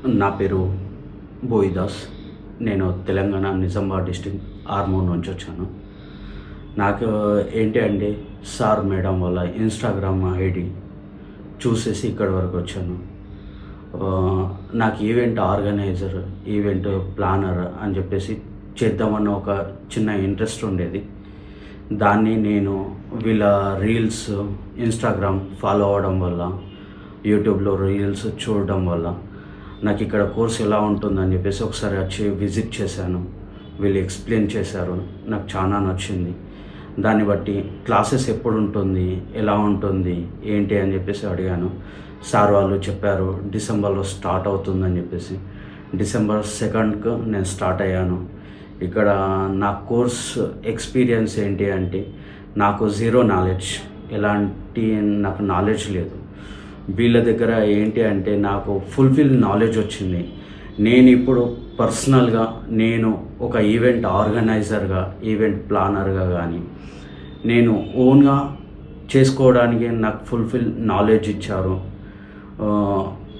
నా పేరు బోయిదాస్. నేను తెలంగాణ నిజామాబాద్ డిస్ట్రిక్ట్ ఆర్మూర్ నుంచి వచ్చాను. నాకు ఏంటి అంటే సార్ మేడం వాళ్ళ ఇన్స్టాగ్రామ్ ఐడి చూసేసి ఇక్కడి వరకు వచ్చాను. నాకు ఈవెంట్ ఆర్గనైజర్, ఈవెంట్ ప్లానర్ అని చెప్పేసి చేద్దామన్న ఒక చిన్న ఇంట్రెస్ట్ ఉండేది. దాన్ని నేను వీళ్ళ రీల్స్, ఇన్స్టాగ్రామ్ ఫాలో అవ్వడం వల్ల, యూట్యూబ్లో రీల్స్ చూడడం వల్ల నాకు ఇక్కడ కోర్స్ ఎలా ఉంటుందని చెప్పేసి ఒకసారి వచ్చి విజిట్ చేశాను. వీళ్ళు ఎక్స్ప్లెయిన్ చేశారు, నాకు చాలా నచ్చింది. దాన్ని బట్టి క్లాసెస్ ఎప్పుడు ఉంటుంది, ఎలా ఉంటుంది, ఏంటి అని చెప్పేసి అడిగాను. సార్ వాళ్ళు చెప్పారు డిసెంబర్లో స్టార్ట్ అవుతుందని చెప్పేసి. డిసెంబర్ 2కు నేను స్టార్ట్ అయ్యాను. ఇక్కడ నా కోర్స్ ఎక్స్పీరియన్స్ ఏంటి అంటే, నాకు జీరో నాలెడ్జ్, ఎలాంటి నాకు నాలెడ్జ్ లేదు. వీళ్ళ దగ్గర ఏంటి అంటే నాకు ఫుల్ఫిల్ నాలెడ్జ్ వచ్చింది. నేను ఇప్పుడు పర్సనల్గా నేను ఒక ఈవెంట్ ఆర్గనైజర్గా, ఈవెంట్ ప్లానర్గా కానీ నేను ఓన్గా చేసుకోవడానికి నాకు ఫుల్ఫిల్ నాలెడ్జ్ ఇచ్చారు.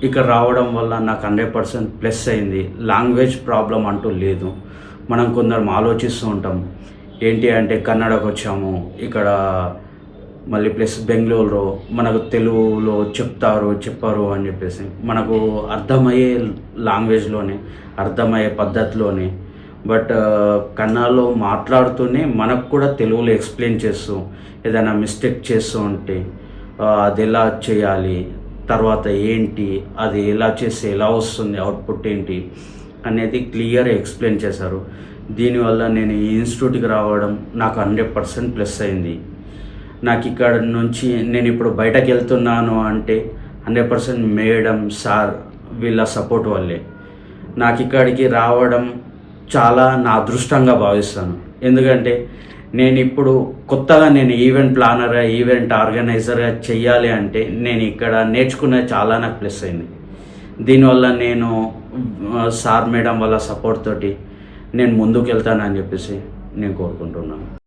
ఇక్కడ రావడం వల్ల నాకు 100% ప్లస్ అయింది. లాంగ్వేజ్ ప్రాబ్లం అంటూ లేదు. మనం కొందరు ఆలోచిస్తూ ఉంటాం, ఏంటి అంటే కన్నడకు వచ్చాము, ఇక్కడ మళ్ళీ ప్లస్ బెంగళూరులో మనకు తెలుగులో చెప్పారు అని చెప్పేసి మనకు అర్థమయ్యే లాంగ్వేజ్లోనే, అర్థమయ్యే పద్ధతిలోనే, బట్ కన్నడలో మాట్లాడుతూనే మనకు కూడా తెలుగులో ఎక్స్ప్లెయిన్ చేస్తూ ఏదైనా మిస్టేక్ చేస్తూ ఉంటే అది ఎలా చేయాలి, తర్వాత ఏంటి, అది ఎలా చేస్తే ఎలా వస్తుంది, అవుట్పుట్ ఏంటి అనేది క్లియర్గా ఎక్స్ప్లెయిన్ చేశారు. దీనివల్ల నేను ఈ ఇన్స్టిట్యూట్కి రావడం నాకు 100% ప్లస్ అయింది. నాకు ఇక్కడ నుంచి నేను ఇప్పుడు బయటకు వెళ్తున్నాను అంటే 100% మేడం, సార్ వీళ్ళ సపోర్ట్ వల్లే. నాకు ఇక్కడికి రావడం చాలా నా అదృష్టంగా భావిస్తాను. ఎందుకంటే నేను ఇప్పుడు కొత్తగా నేను ఈవెంట్ ప్లానర్గా, ఈవెంట్ ఆర్గనైజర్గా చెయ్యాలి అంటే నేను ఇక్కడ నేర్చుకునే చాలా నాకు ప్లస్ అయింది. దీనివల్ల నేను సార్ మేడం వాళ్ళ సపోర్ట్ తోటి నేను ముందుకు వెళ్తానని చెప్పేసి నేను కోరుకుంటున్నాను.